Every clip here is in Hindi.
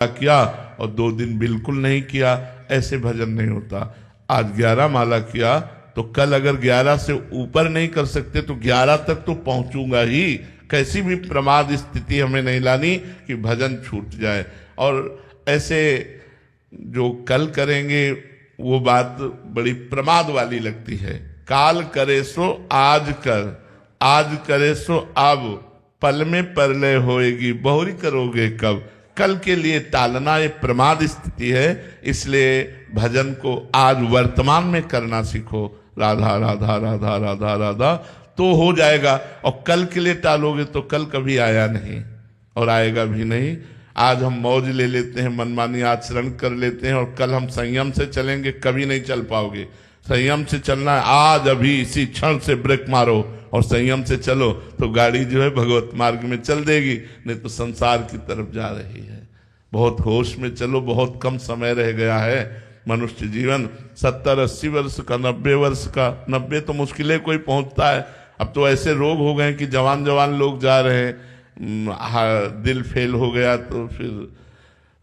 किया और 2 दिन बिल्कुल नहीं किया, ऐसे भजन नहीं होता। आज 11 माला किया तो कल अगर 11 से ऊपर नहीं कर सकते तो 11 तक तो पहुंचूंगा ही। कैसी भी प्रमाद स्थिति हमें नहीं लानी कि भजन छूट जाए। और ऐसे जो कल करेंगे वो बात बड़ी प्रमाद वाली लगती है। काल करे सो आज कर, आज करे सो अब, पल में परलय होएगी, बहुरी करोगे कब। कल के लिए टालना ये प्रमाद स्थिति है। इसलिए भजन को आज वर्तमान में करना सीखो। राधा राधा राधा राधा राधा तो हो जाएगा। और कल के लिए टालोगे तो कल कभी आया नहीं और आएगा भी नहीं। आज हम मौज ले लेते हैं, मनमानी आचरण कर लेते हैं, और कल हम संयम से चलेंगे, कभी नहीं चल पाओगे। संयम से चलना है, आज अभी इसी क्षण से ब्रेक मारो और संयम से चलो तो गाड़ी जो है भगवत मार्ग में चल देगी, नहीं तो संसार की तरफ जा रही है। बहुत होश में चलो, बहुत कम समय रह गया है। मनुष्य जीवन 70-80 वर्ष का, 90 वर्ष का, 90 तो मुश्किल है कोई पहुंचता है। अब तो ऐसे रोग हो गए कि जवान जवान लोग जा रहे हैं। दिल फेल हो गया तो फिर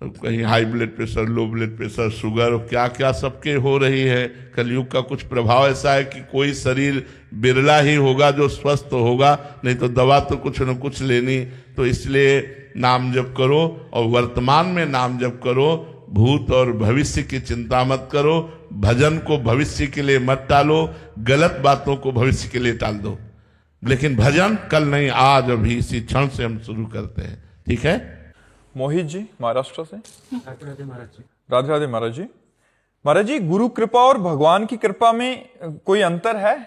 कहीं high blood pressure, low blood pressure, sugar, क्या क्या सबके हो रही है। कलयुग का कुछ प्रभाव ऐसा है कि कोई शरीर बिरला ही होगा जो स्वस्थ होगा, नहीं तो दवा तो कुछ न कुछ लेनी। तो इसलिए नाम जप करो और वर्तमान में नाम जप करो। भूत और भविष्य की चिंता मत करो। भजन को भविष्य के लिए मत टालो, गलत बातों को भविष्य के लिए टाल दो। लेकिन भजन कल नहीं, आज अभी इसी क्षण से हम शुरू करते हैं। ठीक है। मोहित जी महाराष्ट्र से। राधे राधे महाराज जी। राधे राधे महाराज जी। महाराज जी, गुरु कृपा और भगवान की कृपा में कोई अंतर है?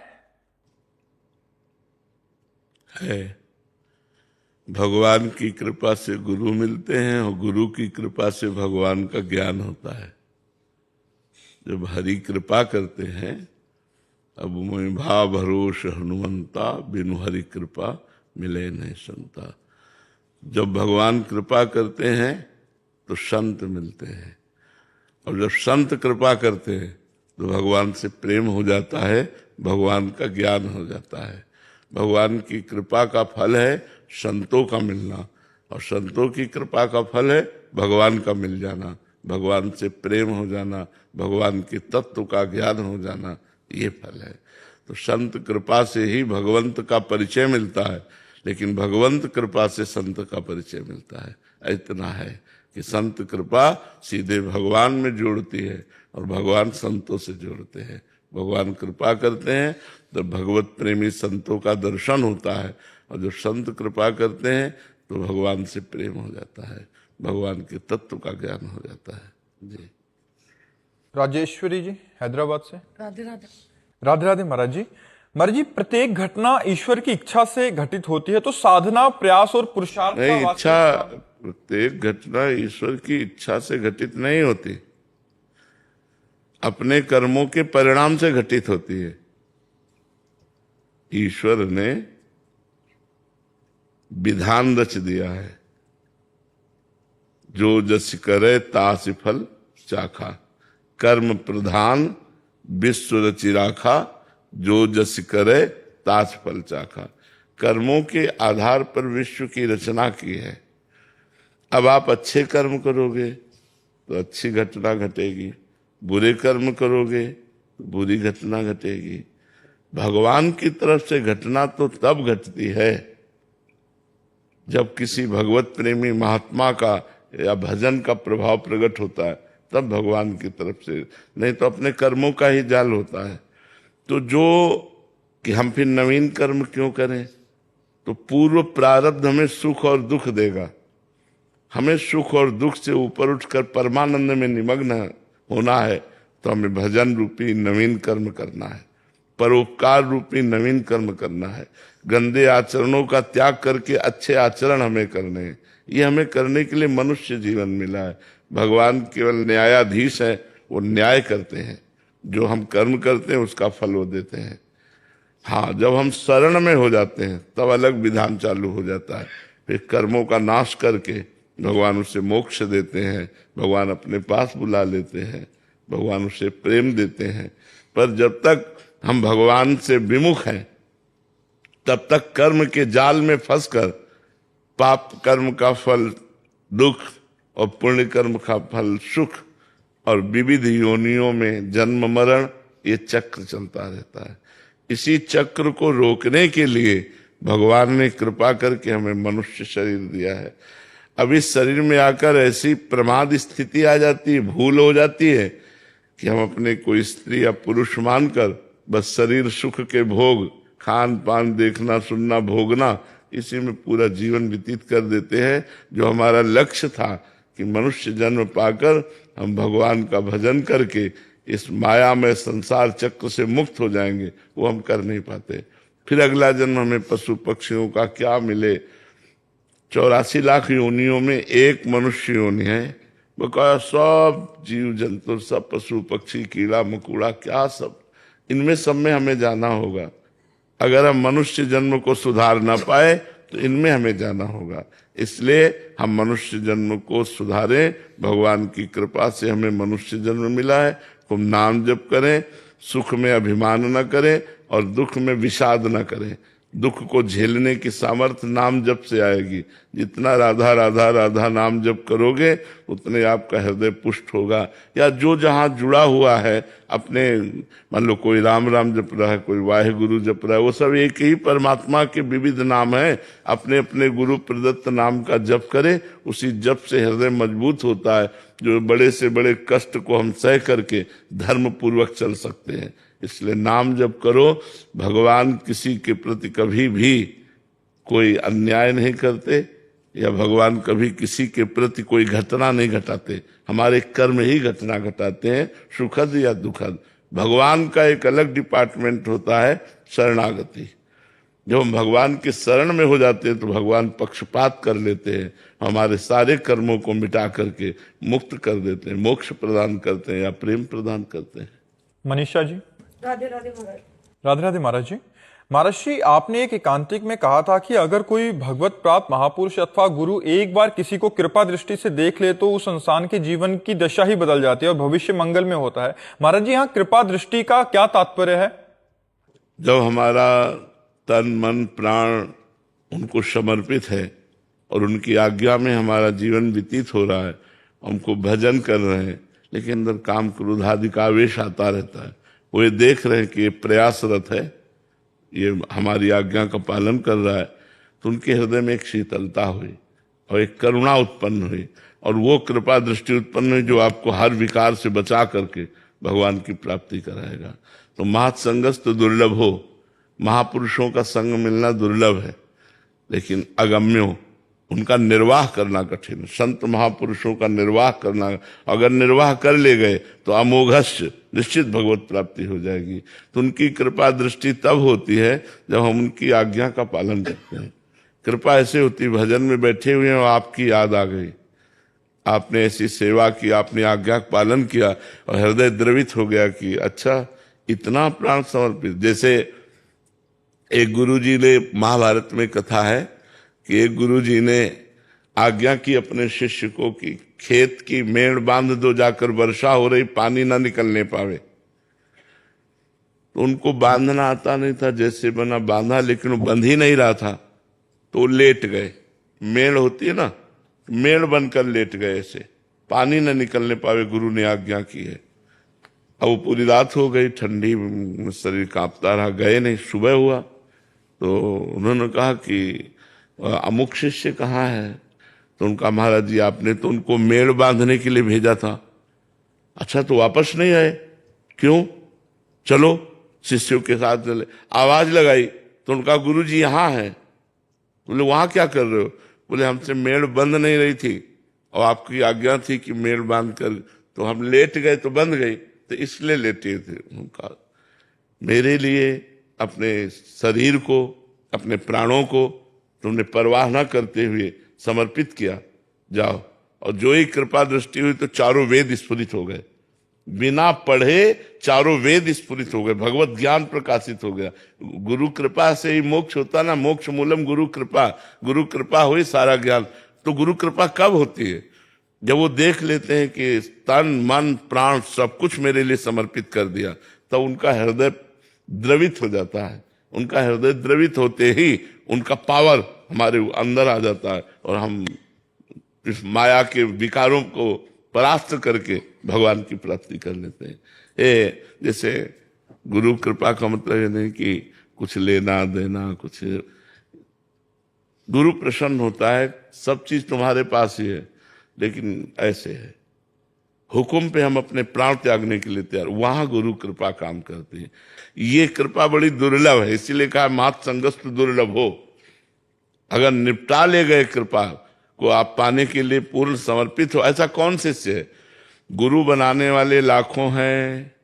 भगवान की कृपा से गुरु मिलते हैं और गुरु की कृपा से भगवान का ज्ञान होता है। जब हरि कृपा करते हैं, अब मैं भा भरोस हनुमंता, बिनु हरि कृपा मिले नहीं संता। जब भगवान कृपा करते हैं तो संत मिलते हैं, और जब संत कृपा करते हैं तो भगवान से प्रेम हो जाता है, भगवान का ज्ञान हो जाता है। भगवान की कृपा का फल है संतों का मिलना, और संतों की कृपा का फल है भगवान का मिल जाना, भगवान से प्रेम हो जाना, भगवान के तत्व का ज्ञान हो जाना, ये फल है। तो संत कृपा से ही भगवंत का परिचय मिलता है, लेकिन भगवंत कृपा से संत का परिचय मिलता है। इतना है कि संत कृपा सीधे भगवान में जोड़ती है और भगवान संतों से जोड़ते हैं। भगवान कृपा करते हैं तो भगवत प्रेमी संतों का दर्शन होता है, और जो संत कृपा करते हैं तो भगवान से प्रेम हो जाता है, भगवान के तत्व का ज्ञान हो जाता है। जी। राजेश्वरी जी हैदराबाद से। राधे राधे। राधे राधे महाराज जी। महाराज जी, प्रत्येक घटना ईश्वर की इच्छा से घटित होती है, तो साधना, प्रयास और पुरुषार्थ का नहीं, इच्छा, प्रत्येक घटना ईश्वर की इच्छा से घटित नहीं होती, अपने कर्मों के परिणाम से घटित होती है। ईश्वर ने विधान रच दिया है, जो जस करे तास फल चाखा, कर्म प्रधान विश्व रचि राखा, जो जस करे तास फल चाखा। कर्मों के आधार पर विश्व की रचना की है। अब आप अच्छे कर्म करोगे तो अच्छी घटना घटेगी, बुरे कर्म करोगे तो बुरी घटना घटेगी। भगवान की तरफ से घटना तो तब घटती है जब किसी भगवत प्रेमी महात्मा का या भजन का प्रभाव प्रकट होता है, तब भगवान की तरफ से, नहीं तो अपने कर्मों का ही जाल होता है। तो जो कि हम फिर नवीन कर्म क्यों करें, तो पूर्व प्रारब्ध हमें सुख और दुख देगा। हमें सुख और दुख से ऊपर उठकर परमानंद में निमग्न होना है, तो हमें भजन रूपी नवीन कर्म करना है, परोपकार रूपी नवीन कर्म करना है। गंदे आचरणों का त्याग करके अच्छे आचरण हमें करने हैं। ये हमें करने के लिए मनुष्य जीवन मिला है। भगवान केवल न्यायाधीश है, वो न्याय करते हैं। जो हम कर्म करते हैं उसका फल वो देते हैं। हाँ, जब हम शरण में हो जाते हैं तब अलग विधान चालू हो जाता है। फिर कर्मों का नाश करके भगवान उसे मोक्ष देते हैं, भगवान अपने पास बुला लेते हैं, भगवान उसे प्रेम देते हैं। पर जब तक हम भगवान से विमुख हैं तब तक कर्म के जाल में फंसकर पाप कर्म का फल दुख और पुण्य कर्म का फल सुख, और विविध योनियों में जन्म मरण, ये चक्र चलता रहता है। इसी चक्र को रोकने के लिए भगवान ने कृपा करके हमें मनुष्य शरीर दिया है। अब इस शरीर में आकर ऐसी प्रमाद स्थिति आ जाती है, भूल हो जाती है कि हम अपने को स्त्री या पुरुष मानकर बस शरीर सुख के भोग, खान पान, देखना सुनना, भोगना, इसी में पूरा जीवन व्यतीत कर देते हैं। जो हमारा लक्ष्य था कि मनुष्य जन्म पाकर हम भगवान का भजन करके इस माया में संसार चक्र से मुक्त हो जाएंगे, वो हम कर नहीं पाते। फिर अगला जन्म हमें पशु पक्षियों का क्या मिले। 84 लाख योनियों में एक मनुष्य योनि है, बकाया सब जीव जंतु, सब पशु पक्षी, कीड़ा मकोड़ा, क्या सब, इनमें सब में हमें जाना होगा। अगर हम मनुष्य जन्म को सुधार ना पाए तो इनमें हमें जाना होगा। इसलिए हम मनुष्य जन्म को सुधारें। भगवान की कृपा से हमें मनुष्य जन्म मिला है। खूब नाम जप करें, सुख में अभिमान न करें और दुख में विषाद न करें। दुख को झेलने की सामर्थ्य नाम जप से आएगी। जितना राधा राधा राधा नाम जप करोगे उतने आपका हृदय पुष्ट होगा। या जो जहाँ जुड़ा हुआ है अपने, मान लो कोई राम राम जप रहा है, कोई वाहेगुरु जप रहा है, वो सब एक ही परमात्मा के विविध नाम है। अपने अपने गुरु प्रदत्त नाम का जप करे, उसी जप से हृदय मजबूत होता है। जो बड़े से बड़े कष्ट को हम सह करके धर्म पूर्वक चल सकते हैं। इसलिए नाम जप करो। भगवान किसी के प्रति कभी भी कोई अन्याय नहीं करते, या भगवान कभी किसी के प्रति कोई घटना नहीं घटाते। हमारे कर्म ही घटना घटाते हैं, सुखद या दुखद। भगवान का एक अलग डिपार्टमेंट होता है, शरणागति। जब हम भगवान के शरण में हो जाते हैं तो भगवान पक्षपात कर लेते हैं, हमारे सारे कर्मों को मिटा करके मुक्त कर देते हैं, मोक्ष प्रदान करते हैं या प्रेम प्रदान करते हैं। मनीषा जी। राधे राधे महाराज। राधे राधे महाराज जी। महाराज जी, आपने एक एकांतिक में कहा था कि अगर कोई भगवत प्राप्त महापुरुष अथवा गुरु एक बार किसी को कृपा दृष्टि से देख ले तो उस इंसान के जीवन की दशा ही बदल जाती है और भविष्य मंगल में होता है। महाराज जी, यहाँ कृपा दृष्टि का क्या तात्पर्य है? जब हमारा तन मन प्राण उनको समर्पित है और उनकी आज्ञा में हमारा जीवन व्यतीत हो रहा है, हमको भजन कर रहे हैं, लेकिन अंदर काम क्रोध आदि का आवेश आता रहता है, वो ये देख रहे हैं कि ये प्रयासरत है, ये हमारी आज्ञा का पालन कर रहा है, तो उनके हृदय में एक शीतलता हुई और एक करुणा उत्पन्न हुई, और वो कृपा दृष्टि उत्पन्न हुई जो आपको हर विकार से बचा करके भगवान की प्राप्ति कराएगा। तो महत्संगस तो दुर्लभ हो, महापुरुषों का संग मिलना दुर्लभ है, लेकिन अगम्यो, उनका निर्वाह करना कठिन। संत महापुरुषों का निर्वाह करना, अगर निर्वाह कर ले गए तो अमोघस्य निश्चित भगवत प्राप्ति हो जाएगी। तो उनकी कृपा दृष्टि तब होती है जब हम उनकी आज्ञा का पालन करते हैं। कृपा ऐसे होती, भजन में बैठे हुए हैं और आपकी याद आ गई, आपने ऐसी सेवा की, आपने आज्ञा का पालन किया और हृदय द्रवित हो गया कि अच्छा इतना प्राण समर्पित। जैसे एक गुरुजी ने, महाभारत में कथा है कि एक गुरुजी ने आज्ञा की अपने शिष्य को कि खेत की मेड़ बांध दो, जाकर वर्षा हो रही, पानी ना निकलने पावे। तो उनको बांधना आता नहीं था, जैसे बना बांधा, लेकिन वो बंध ही नहीं रहा था, तो वो लेट गए। मेड़ होती है ना, मेड़ बनकर लेट गए, ऐसे पानी ना निकलने पावे, गुरु ने आज्ञा की है। अब वो पूरी रात हो गई, ठंडी, शरीर कांपता रहा, गए नहीं। सुबह हुआ तो उन्होंने कहा कि अमुक शिष्य कहाँ है? तो उनका, महाराज जी आपने तो उनको मेड़ बांधने के लिए भेजा था। अच्छा, तो वापस नहीं आए? क्यों? चलो शिष्यों के साथ चले। आवाज लगाई तो उनका, गुरु जी यहाँ है। बोले वहां क्या कर रहे हो? बोले हमसे मेड़ बंध नहीं रही थी और आपकी आज्ञा थी कि मेड़ बांध कर, तो हम लेट गए तो बंध गई, तो इसलिए लेटे थे। उनका, मेरे लिए अपने शरीर को, अपने प्राणों को तुमने परवाह न करते हुए समर्पित किया, जाओ। और जो ही कृपा दृष्टि हुई तो चारों वेद स्फुरित हो गए, बिना पढ़े चारों वेद स्फुरित हो गए, भगवत ज्ञान प्रकाशित हो गया। गुरु कृपा से ही मोक्ष होता ना, मोक्ष मूलम गुरु कृपा। गुरु कृपा हुई सारा ज्ञान। तो गुरु कृपा कब होती है? जब वो देख लेते हैं कि तन मन प्राण सब कुछ मेरे लिए समर्पित कर दिया, तब उनका हृदय द्रवित हो जाता है। उनका हृदय द्रवित होते ही उनका पावर हमारे अंदर आ जाता है और हम इस माया के विकारों को परास्त करके भगवान की प्राप्ति कर लेते हैं। जैसे गुरु कृपा का मतलब ये नहीं कि कुछ लेना देना, कुछ, गुरु प्रसन्न होता है, सब चीज तुम्हारे पास ही है, लेकिन ऐसे है, हुक्म पे हम अपने प्राण त्यागने के लिए तैयार, वहां गुरु कृपा काम करती है। ये कृपा बड़ी दुर्लभ है, इसीलिए कहा मात संगस्त दुर्लभ हो। अगर निपटा ले गए कृपा को आप पाने के लिए पूर्ण समर्पित हो, ऐसा कौन शिष्य है? गुरु बनाने वाले लाखों हैं,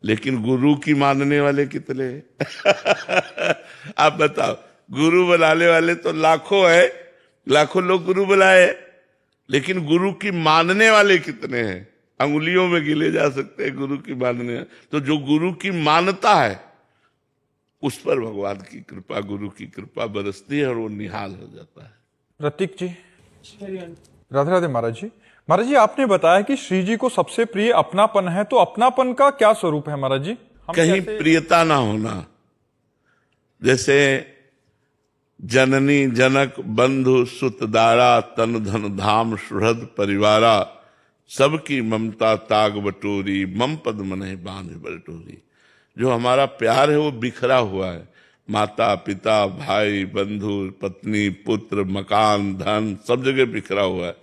लेकिन गुरु की मानने वाले कितने? आप बताओ, गुरु बनाने वाले तो लाखों है, लाखों लोग गुरु बनाए, लेकिन गुरु की मानने वाले कितने हैं? अंगुलियों में गिले जा सकते हैं गुरु की मानने। तो जो गुरु की मानता है उस पर भगवान की कृपा, गुरु की कृपा बरसती है और वो निहाल हो जाता है। प्रतीक जी, राधे राधे। महाराज जी आपने बताया कि श्री जी को सबसे प्रिय अपनापन है, तो अपनापन का क्या स्वरूप है महाराज जी? कहीं प्रियता ना होना, जैसे जननी जनक बंधु सुत दारा तन धन धाम सुहृद परिवारा सबकी ममता ताग बटोरी मम पद मनहि बांध बटोरी। जो हमारा प्यार है वो बिखरा हुआ है, माता पिता भाई बंधु पत्नी पुत्र मकान धन सब जगह बिखरा हुआ है।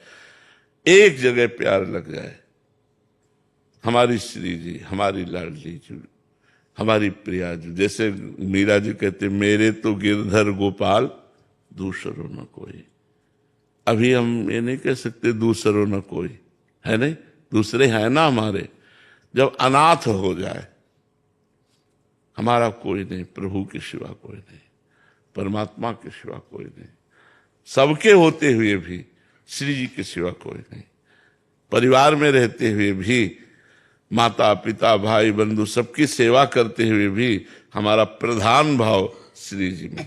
एक जगह प्यार लग जाए, हमारी श्री जी, हमारी लाडली जी, हमारी प्रिया जी। जैसे मीरा जी कहते मेरे तो गिरधर गोपाल दूसरो न कोई। अभी हम ये नहीं कह सकते दूसरो न कोई है, नहीं, दूसरे हैं ना हमारे। जब अनाथ हो जाए, हमारा कोई नहीं, प्रभु के सिवा कोई नहीं, परमात्मा के सिवा कोई नहीं, सबके होते हुए भी श्री जी के सिवा कोई नहीं, परिवार में रहते हुए भी माता पिता भाई बंधु सबकी सेवा करते हुए भी हमारा प्रधान भाव श्री जी में।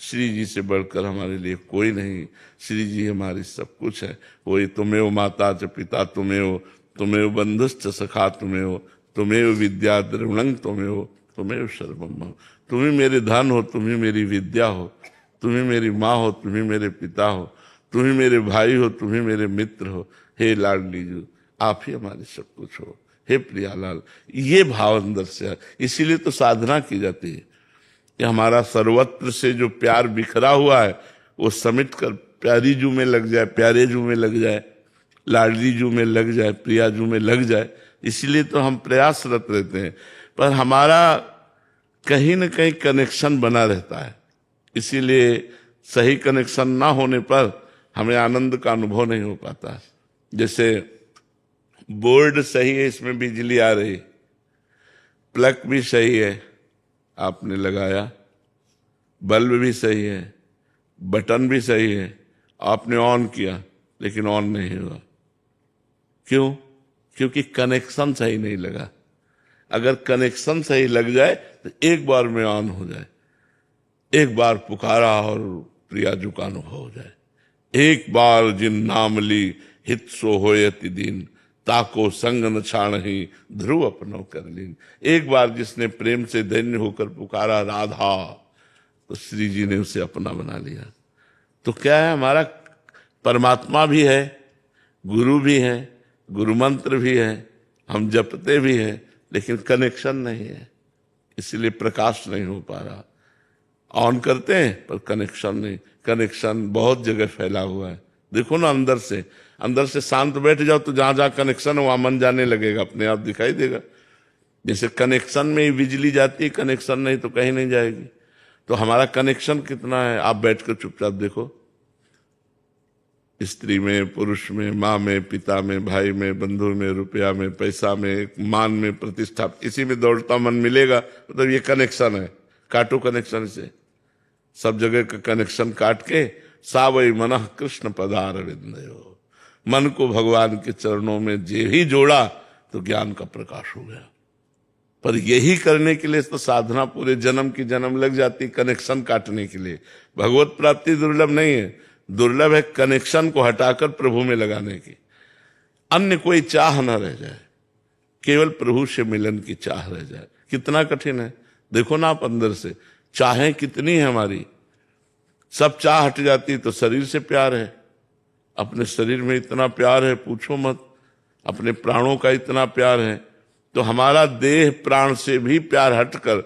श्री जी से बढ़कर हमारे लिए कोई नहीं, श्री जी हमारी सब कुछ है। वही तुम्हें माता च पिता तुम्हें, तुम्हें बंधुश्च सखा तुम्हें, तुम्हें विद्या द्रविणं तुम्हें सर्वम। तुम्हें मेरे धन हो, तुम्हें मेरी विद्या हो, तुम्हें मेरी माँ हो, तुम्हें मेरे पिता हो, तुम्हें मेरे भाई हो, तुम्हें मेरे मित्र हो। हे लाडली जी, आप ही हमारे सब कुछ हो। हे प्रियालाल, ये भाव अंदर से है। इसीलिए तो साधना की जाती है कि हमारा सर्वत्र से जो प्यार बिखरा हुआ है वो समेट कर प्यारी जू में लग जाए, प्यारे जू में लग जाए, लाडली जू में लग जाए, प्रिया जू में लग जाए। इसीलिए तो हम प्रयासरत रहते हैं, पर हमारा कहीं न कहीं कनेक्शन बना रहता है। इसीलिए सही कनेक्शन ना होने पर हमें आनंद का अनुभव नहीं हो पाता। जैसे बोर्ड सही है, इसमें बिजली आ रही, प्लग भी सही है, आपने लगाया, बल्ब भी सही है, बटन भी सही है, आपने ऑन किया, लेकिन ऑन नहीं हुआ। क्यों? क्योंकि कनेक्शन सही नहीं लगा। अगर कनेक्शन सही लग जाए तो एक बार में ऑन हो जाए, एक बार पुकारा और प्रिया जी का अनुभव हो जाए। एक बार जिन नाम ली हित सो होयति दिन, ताको संग न छाण ही ध्रुव अपनो कर लीन। एक बार जिसने प्रेम से धन्य होकर पुकारा राधा, तो श्री जी ने उसे अपना बना लिया। तो क्या है, हमारा परमात्मा भी है, गुरु भी है, गुरु मंत्र भी है, हम जपते भी हैं, लेकिन कनेक्शन नहीं है, इसलिए प्रकाश नहीं हो पा रहा। ऑन करते हैं पर कनेक्शन नहीं। कनेक्शन बहुत जगह फैला हुआ है। देखो ना, अंदर से शांत बैठ जाओ तो जहां जहां कनेक्शन है वहां मन जाने लगेगा, अपने आप दिखाई देगा। जैसे कनेक्शन में ही बिजली जाती है, कनेक्शन नहीं तो कहीं नहीं जाएगी। तो हमारा कनेक्शन कितना है, आप बैठकर चुपचाप देखो। स्त्री में, पुरुष में, माँ में, पिता में, भाई में, बंधु में, रुपया में, पैसा में, मान में, प्रतिष्ठा, इसी में दौड़ता मन मिलेगा, मतलब ये कनेक्शन है। काटो कनेक्शन से, सब जगह का कनेक्शन काट के सावई मनः कृष्ण पदार विंदयो, मन को भगवान के चरणों में जे ही जोड़ा तो ज्ञान का प्रकाश हो गया। पर यही करने के लिए तो साधना पूरे जन्म की जन्म लग जाती, कनेक्शन काटने के लिए। भगवत प्राप्ति दुर्लभ नहीं है, दुर्लभ है कनेक्शन को हटाकर प्रभु में लगाने की। अन्य कोई चाह न रह जाए, केवल प्रभु से मिलन की चाह रह जाए। कितना कठिन है, देखो ना आप अंदर से चाहें कितनी है हमारी। सब चाह हट जाती तो शरीर से प्यार है, अपने शरीर में इतना प्यार है पूछो मत, अपने प्राणों का इतना प्यार है, तो हमारा देह प्राण से भी प्यार हटकर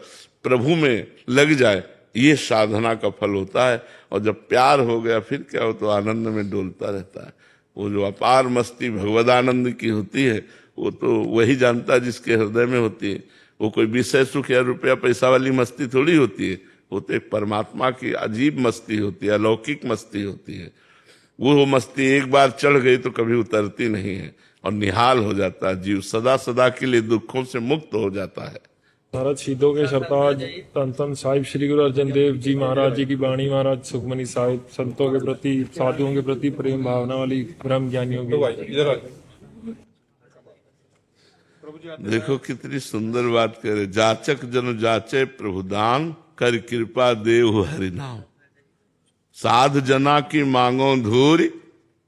प्रभु में लग जाए, ये साधना का फल होता है। और जब प्यार हो गया फिर क्या हो, तो आनंद में डोलता रहता है। वो जो अपार मस्ती भगवदानंद की होती है वो तो वही जानता है जिसके हृदय में होती है। वो कोई विषय सुख या रुपया पैसा वाली मस्ती थोड़ी होती है, वो तो एक परमात्मा की अजीब मस्ती होती है, अलौकिक मस्ती होती है। वो मस्ती एक बार चढ़ गई तो कभी उतरती नहीं है और निहाल हो जाता है जीव, सदा सदा के लिए दुखों से मुक्त हो जाता है। भारत शहीदों के सरताज धन धन साहिब श्री गुरु अर्जन देव जी महाराज जी की वाणी, महाराज सुखमनी साहिब, संतों के प्रति साधुओं के प्रति प्रेम भावना वाली ब्रह्म ज्ञानियों की। देखो कितनी सुंदर बात करे, जाचक जन जाचे प्रभुदान, कर कृपा देव हरि नाम, साध जना की मांगो धूरी,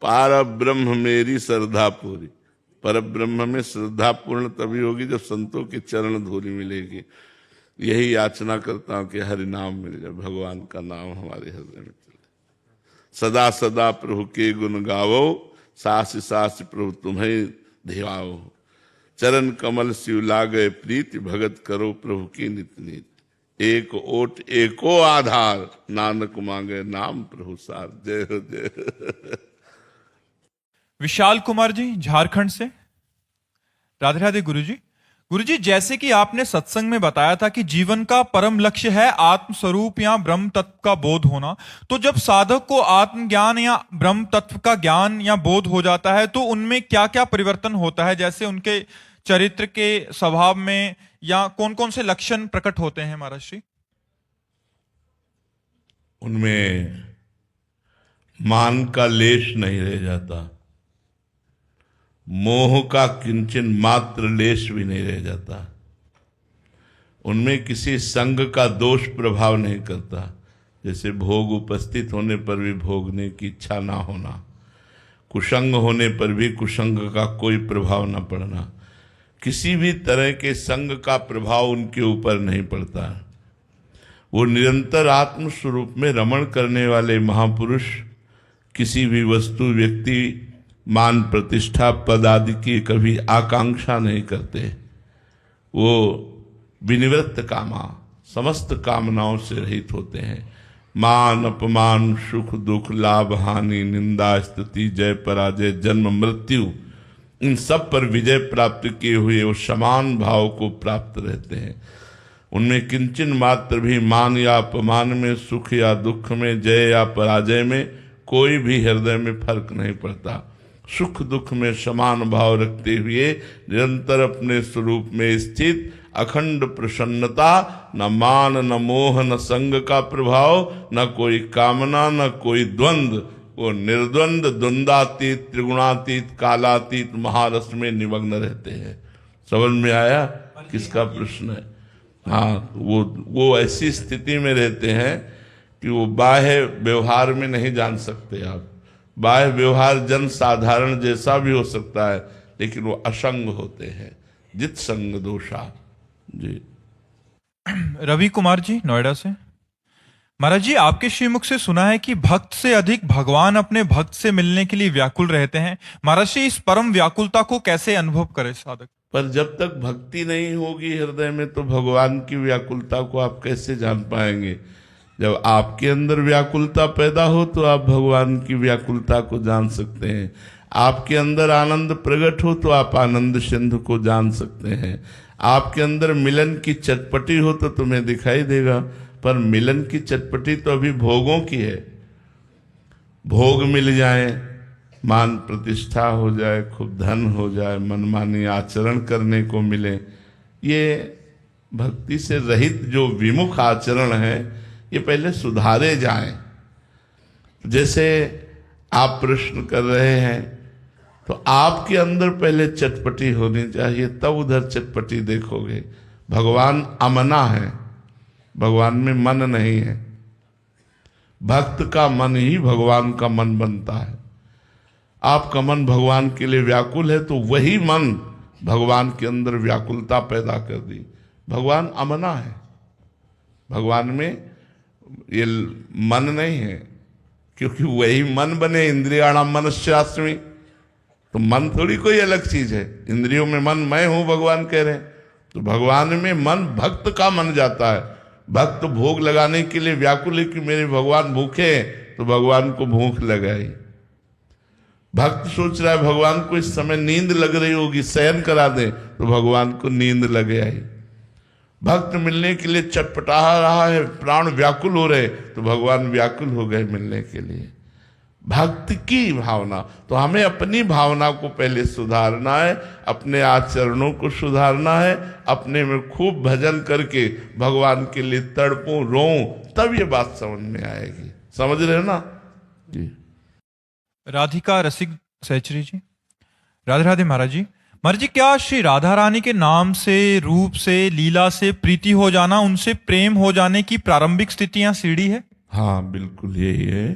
पार ब्रह्म मेरी श्रद्धा पूरी। पर ब्रह्म में श्रद्धा पूर्ण तभी होगी जब संतों के चरण धूली मिलेगी। यही याचना करता हूं कि हरि नाम मिल जाए, भगवान का नाम हमारे हृदय में चले। सदा सदा प्रभु के गुण गावो, सास सास प्रभु तुम्हें धियाओ, चरण कमल शिव लागे प्रीति, भगत करो प्रभु की नित नीत। एक ओट एको आधार, नानक मांगे नाम प्रभु सार। जय हो जय हो। विशाल कुमार जी झारखंड से। राधे राधे गुरुजी। गुरुजी, जैसे कि आपने सत्संग में बताया था कि जीवन का परम लक्ष्य है आत्म स्वरूप या ब्रह्म तत्व का बोध होना, तो जब साधक को आत्म ज्ञान या ब्रह्म तत्व का ज्ञान या बोध हो जाता है तो उनमें क्या क्या परिवर्तन होता है, जैसे उनके चरित्र के स्वभाव में, या कौन कौन से लक्षण प्रकट होते हैं महाराज जी? उनमें मान का लेश नहीं रह जाता, मोह का किंचन मात्र लेश भी नहीं रह जाता, उनमें किसी संग का दोष प्रभाव नहीं करता। जैसे भोग उपस्थित होने पर भी भोगने की इच्छा ना होना, कुसंग होने पर भी कुसंग का कोई प्रभाव ना पड़ना, किसी भी तरह के संग का प्रभाव उनके ऊपर नहीं पड़ता। वो निरंतर आत्म स्वरूप में रमण करने वाले महापुरुष किसी भी वस्तु, व्यक्ति, मान प्रतिष्ठा, पद आदि की कभी आकांक्षा नहीं करते। वो विनिवृत्त कामा, समस्त कामनाओं से रहित होते हैं। मान अपमान, सुख दुख, लाभ हानि, निंदा स्तुति, जय पराजय, जन्म मृत्यु, इन सब पर विजय प्राप्त किए हुए वो समान भाव को प्राप्त रहते हैं। उनमें किंचन मात्र भी मान या अपमान में, सुख या दुख में, जय या पराजय में कोई भी हृदय में फर्क नहीं पड़ता। सुख दुख में समान भाव रखते हुए निरंतर अपने स्वरूप में स्थित अखंड प्रसन्नता, न मान न मोह न संग का प्रभाव, न कोई कामना न कोई द्वंद्व, वो निर्द्वंद द्वंद्वातीत, त्रिगुणातीत, कालातीत महारस में निमग्न रहते हैं। समझ में आया किसका प्रश्न है? हाँ, वो ऐसी स्थिति में रहते हैं कि वो बाह्य व्यवहार में नहीं जान सकते आप। बाह्य व्यवहार जन साधारण जैसा भी हो सकता है, लेकिन वो असंग होते हैं, जित संग दोषा। जी रवि कुमार जी नोएडा से। महाराज जी, आपके श्रीमुख से सुना है कि भक्त से अधिक भगवान अपने भक्त से मिलने के लिए व्याकुल रहते हैं। महाराज जी, इस परम व्याकुलता को कैसे अनुभव करे साधक? पर जब तक भक्ति नहीं होगी हृदय में तो भगवान की व्याकुलता को आप कैसे जान पाएंगे? जब आपके अंदर व्याकुलता पैदा हो तो आप भगवान की व्याकुलता को जान सकते हैं। आपके अंदर आनंद प्रकट हो तो आप आनंद सिंधु को जान सकते हैं। आपके अंदर मिलन की चटपटी हो तो तुम्हें दिखाई देगा, पर मिलन की चटपटी तो अभी भोगों की है। भोग मिल जाए, मान प्रतिष्ठा हो जाए, खूब धन हो जाए, मनमानी आचरण करने को मिले, ये भक्ति से रहित जो विमुख आचरण है ये पहले सुधारे जाएं। जैसे आप प्रश्न कर रहे हैं तो आपके अंदर पहले चटपटी होनी चाहिए, तब उधर चटपटी देखोगे। भगवान अमना है, भगवान में मन नहीं है। भक्त का मन ही भगवान का मन बनता है। आपका मन भगवान के लिए व्याकुल है तो वही मन भगवान के अंदर व्याकुलता पैदा कर दी। भगवान अमना है, भगवान में ये मन नहीं है क्योंकि वही मन बने, इंद्रियाणाम मनश्चास्मि। तो मन थोड़ी कोई अलग चीज है, इंद्रियों में मन मैं हूं भगवान कह रहे हैं। तो भगवान में मन भक्त का मन जाता है। भक्त भोग लगाने के लिए व्याकुल है कि मेरे भगवान भूखे हैं, तो भगवान को भूख लगाई। भक्त सोच रहा है भगवान को इस समय नींद लग रही होगी, शयन करा दे, तो भगवान को नींद लग आई। भक्त मिलने के लिए चटपटा रहा है, प्राण व्याकुल हो रहे, तो भगवान व्याकुल हो गए मिलने के लिए। भक्त की भावना, तो हमें अपनी भावना को पहले सुधारना है, अपने आचरणों को सुधारना है, अपने में खूब भजन करके भगवान के लिए तड़पूं रोऊं, तब ये बात समझ में आएगी। समझ रहे हो ना जी। राधिका रसिक सहचरी जी, राधे राधे महाराज जी। महाराज जी, क्या श्री राधा रानी के नाम से, रूप से, लीला से प्रीति हो जाना उनसे प्रेम हो जाने की प्रारंभिक स्थितियां सीढ़ी है? हाँ बिल्कुल यही है।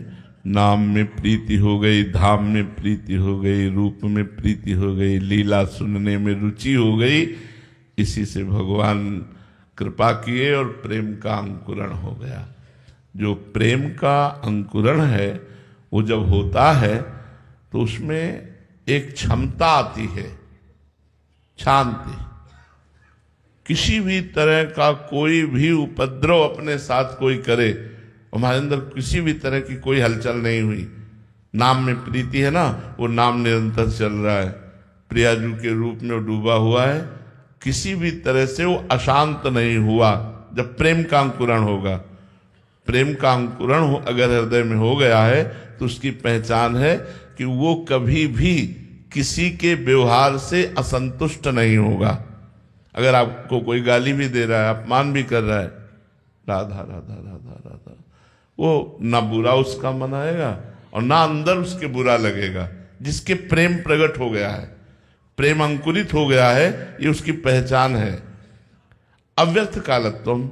नाम में प्रीति हो गई, धाम में प्रीति हो गई, रूप में प्रीति हो गई, लीला सुनने में रुचि हो गई, इसी से भगवान कृपा किए और प्रेम का अंकुरण हो गया। जो प्रेम का अंकुरण है वो जब होता है तो उसमें एक क्षमता आती है, शांति। किसी भी तरह का कोई भी उपद्रव अपने साथ कोई करे, हमारे अंदर किसी भी तरह की कोई हलचल नहीं हुई। नाम में प्रीति है ना, वो नाम निरंतर चल रहा है, प्रियाजू के रूप में वो डूबा हुआ है, किसी भी तरह से वो अशांत नहीं हुआ। जब प्रेम का अंकुरण होगा, प्रेम का अंकुरण अगर हृदय में हो गया है तो उसकी पहचान है कि वो कभी भी किसी के व्यवहार से असंतुष्ट नहीं होगा। अगर आपको कोई गाली भी दे रहा है, अपमान भी कर रहा है, राधा राधा राधा राधा, वो ना बुरा उसका मन आएगा और ना अंदर उसके बुरा लगेगा। जिसके प्रेम प्रकट हो गया है, प्रेम अंकुरित हो गया है, ये उसकी पहचान है। अव्यर्थ कालत्वम,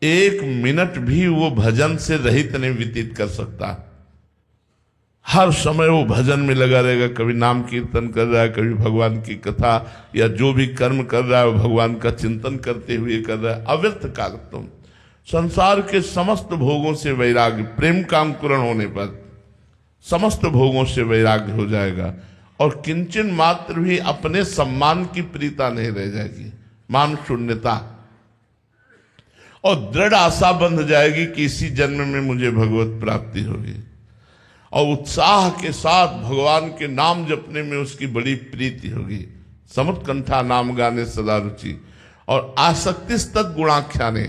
एक मिनट भी वो भजन से रहित नहीं व्यतीत कर सकता। हर समय वो भजन में लगा रहेगा, कभी नाम कीर्तन कर रहा है, कभी भगवान की कथा या जो भी कर्म कर रहा है वो भगवान का चिंतन करते हुए कर रहा है। अव्यर्थ कालत्वम, संसार के समस्त भोगों से वैराग्य, प्रेम का अंकुरण होने पर समस्त भोगों से वैराग्य हो जाएगा और किंचन मात्र भी अपने सम्मान की प्रीता नहीं रह जाएगी, मान शून्यता, और दृढ़ आशा बंध जाएगी कि इसी जन्म में मुझे भगवत प्राप्ति होगी। और उत्साह के साथ भगवान के नाम जपने में उसकी बड़ी प्रीति होगी। समुत्कंठा नाम गाने सदा रुचि, और आसक्ति तत् गुणाख्याने,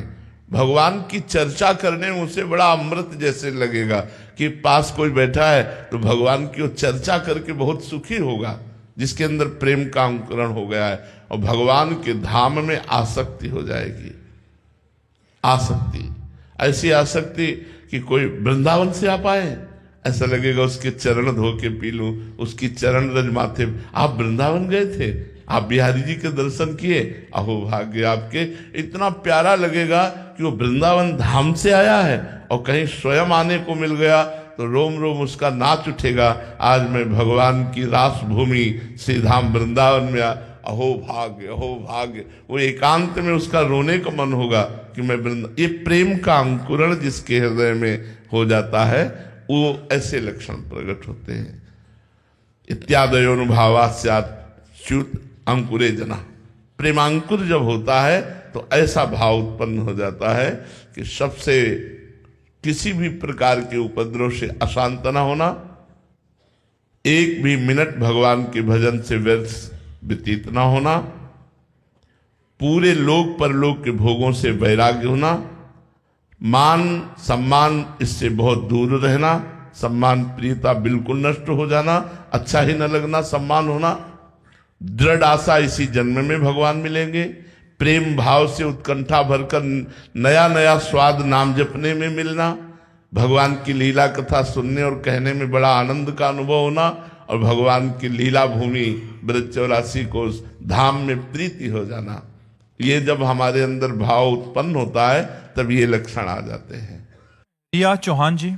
भगवान की चर्चा करने में उसे बड़ा अमृत जैसे लगेगा कि पास कोई बैठा है तो भगवान की वो चर्चा करके बहुत सुखी होगा, जिसके अंदर प्रेम का अंकुरण हो गया है और भगवान के धाम में आसक्ति हो जाएगी। आसक्ति, ऐसी आसक्ति कि कोई वृंदावन से आ पाए, ऐसा लगेगा उसके चरण धो के पी लूं, उसकी चरण रज माथे। आप वृंदावन गए थे, आप बिहारी जी के दर्शन किए, अहो भाग्य आपके, इतना प्यारा लगेगा कि वो वृंदावन धाम से आया है और कहीं स्वयं आने को मिल गया तो रोम रोम उसका नाच उठेगा, आज मैं भगवान की रास भूमि श्री धाम वृंदावन में अहो भाग्य, अहो भाग्य। वो एकांत में उसका रोने का मन होगा कि मैं ये प्रेम का अंकुरण जिसके हृदय में हो जाता है, वो ऐसे लक्षण प्रकट होते हैं। इत्यादयोनुभावास्यात् च्युत अंकुरे जना, प्रेमांकुर जब होता है तो ऐसा भाव उत्पन्न हो जाता है कि सबसे किसी भी प्रकार के उपद्रव से अशांत न होना, एक भी मिनट भगवान के भजन से व्यर्थ व्यतीत न होना, पूरे लोक परलोक के भोगों से वैराग्य होना, मान सम्मान इससे बहुत दूर रहना, सम्मान प्रियता बिल्कुल नष्ट हो जाना, अच्छा ही न लगना, सम्मान होना, दृढ़ आशा इसी जन्म में भगवान मिलेंगे, प्रेम भाव से उत्कंठा भरकर नया नया स्वाद नाम जपने में मिलना, भगवान की लीला कथा सुनने और कहने में बड़ा आनंद का अनुभव होना और भगवान की लीला भूमि ब्रज 84 को धाम में प्रीति हो जाना। ये जब हमारे अंदर भाव उत्पन्न होता है तब ये लक्षण आ जाते हैं। प्रिया चौहान जी,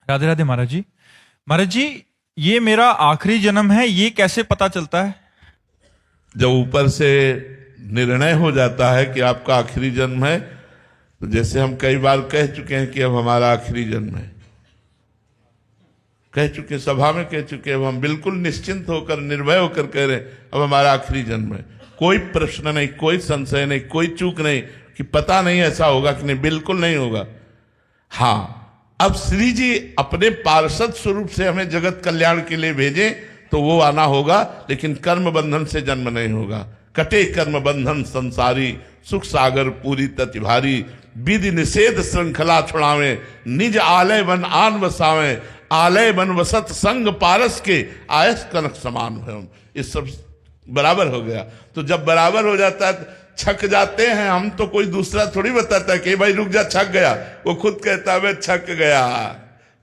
राधे राधे महाराज जी। महाराज जी, ये मेरा आखिरी जन्म है, ये कैसे पता चलता है? जब ऊपर से निर्णय हो जाता है कि आपका आखिरी जन्म है, तो जैसे हम कई बार कह चुके हैं कि अब हमारा आखिरी जन्म है, कह चुके, सभा में कह चुके, अब हम बिल्कुल निश्चिंत होकर, निर्भय होकर कह रहे हैं अब हमारा आखिरी जन्म है। कोई प्रश्न नहीं, कोई संशय नहीं, कोई चूक नहीं कि पता नहीं ऐसा होगा कि नहीं, बिल्कुल नहीं होगा। हाँ, अब श्री जी अपने पार्षद स्वरूप से हमें जगत कल्याण के लिए भेजें तो वो आना होगा, लेकिन कर्म बंधन से जन्म नहीं होगा। कटे कर्म बंधन संसारी, सुख सागर पूरी तति भारी, विधि निषेध श्रृंखला छुड़ावे, निज आलय वन आन वसावे, आलय वन वसत संग पारस के, आयस कनक समान भयम। ये सब बराबर हो गया। तो जब बराबर हो जाता है छक जाते हैं हम, तो कोई दूसरा थोड़ी बताता है कि भाई रुक जा, छक गया। वो खुद कहता है मैं छक गया,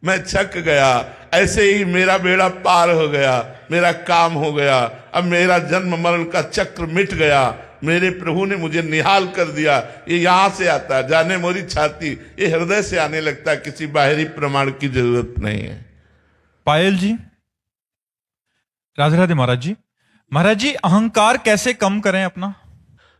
मैं छक गया, ऐसे ही मेरा बेड़ा पार हो गया, मेरा काम हो गया, अब मेरा जन्म मरण का चक्र मिट गया, मेरे प्रभु ने मुझे निहाल कर दिया। ये यहां से आता है, जाने मोरी छाती, ये हृदय से आने लगता है, किसी बाहरी प्रमाण की जरूरत नहीं है। पायल जी, राधे राधे महाराज जी। महाराज जी, अहंकार कैसे कम करें अपना?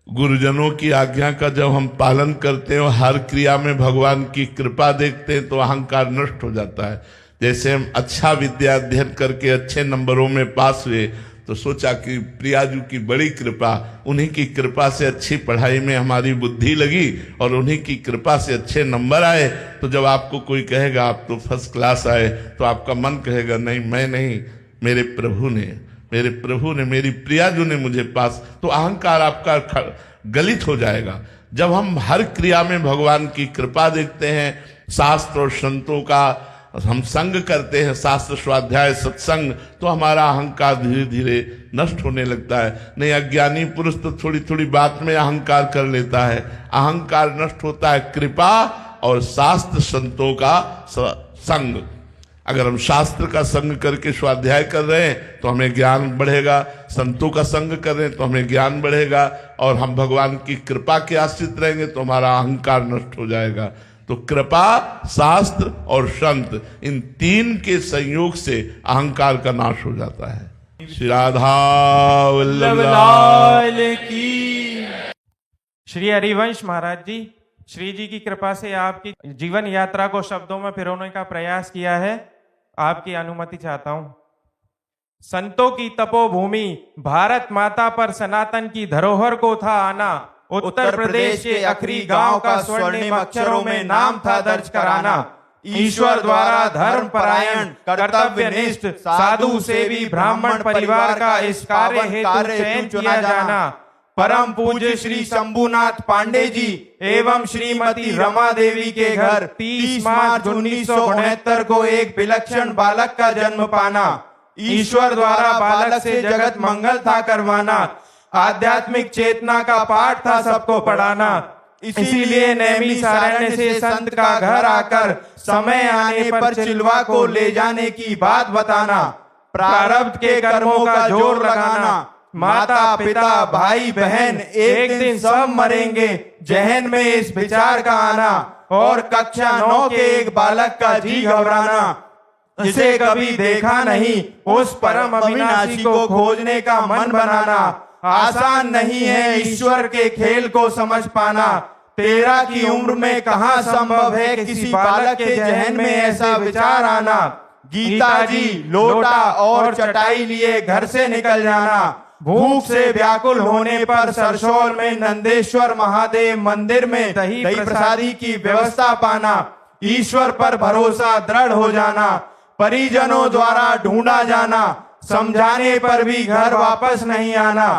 गुरुजनों की आज्ञा का जब हम पालन करते हैं, हर क्रिया में भगवान की कृपा देखते हैं, तो अहंकार नष्ट हो जाता है। जैसे हम अच्छा विद्या अध्ययन करके अच्छे नंबरों में पास हुए, तो सोचा कि प्रियाजू की बड़ी कृपा, उन्हीं की कृपा से अच्छी पढ़ाई में हमारी बुद्धि लगी और उन्हीं की कृपा से अच्छे नंबर आए। तो जब आपको कोई कहेगा आप तो फर्स्ट क्लास आए, तो आपका मन कहेगा नहीं, मैं नहीं, मेरे प्रभु ने, मेरी प्रियाजू ने मुझे पास। तो अहंकार आपका गलित हो जाएगा। जब हम हर क्रिया में भगवान की कृपा देखते हैं, शास्त्र और संतों का हम संग करते हैं, शास्त्र स्वाध्याय सत्संग, तो हमारा अहंकार धीरे धीरे नष्ट होने लगता है। नहीं, अज्ञानी पुरुष तो थोड़ी थोड़ी बात में अहंकार कर लेता है। अहंकार नष्ट होता है कृपा और शास्त्र संतों का संग। अगर हम शास्त्र का संग करके स्वाध्याय कर रहे हैं तो हमें ज्ञान बढ़ेगा, संतों का संग कर रहे हैं तो हमें ज्ञान बढ़ेगा, और हम भगवान की कृपा के आश्रित रहेंगे तो हमारा अहंकार नष्ट हो जाएगा। तो कृपा, शास्त्र और संत, इन तीन के संयोग से अहंकार का नाश हो जाता है। श्री राधा वल्लभ लाल की। श्री हरिवंश महाराज जी, श्री जी की कृपा से आपकी जीवन यात्रा को शब्दों में पिरोने का प्रयास किया है, आपकी अनुमति चाहता हूं। संतों की तपोभूमि भारत माता पर सनातन की धरोहर को था आना, उत्तर प्रदेश के अखरी गांव का स्वर्णिम अक्षरों में नाम था दर्ज कराना। ईश्वर द्वारा धर्म परायण कर्तव्यनिष्ठ साधु सेवी ब्राह्मण परिवार का इस कार्य हेतु चयन किया जाना। परम पूज्य श्री शंभुनाथ पांडे जी एवं श्रीमती रमा देवी के घर 30 मार्च 1969 को एक विलक्षण बालक का जन्म पाना। ईश्वर द्वारा बालक से जगत मंगल था करवाना, आध्यात्मिक चेतना का पाठ था सबको पढ़ाना। इसीलिए नैमिषारण्य से संत का घर आकर समय आने पर चिलवा को ले जाने की बात बताना। प्रारब्ध के कर्मों का जोर लगाना, माता पिता भाई बहन एक दिन सब मरेंगे, जहन में इस विचार का आना। और कक्षा 9 के एक बालक का जी घबराना, जिसे कभी देखा नहीं उस परम अविनाशी को खोजने का मन बनाना। आसान नहीं है ईश्वर के खेल को समझ पाना, 13 की उम्र में कहाँ संभव है किसी बालक के जहन में ऐसा विचार आना। गीता जी लोटा और चटाई लिए घर से निकल जाना, भूख से व्याकुल होने पर सरसौल में नंदेश्वर महादेव मंदिर में दही प्रसादी की व्यवस्था पाना। ईश्वर पर भरोसा दृढ़ हो जाना, परिजनों द्वारा ढूंढा जाना, समझाने पर भी घर वापस नहीं आना।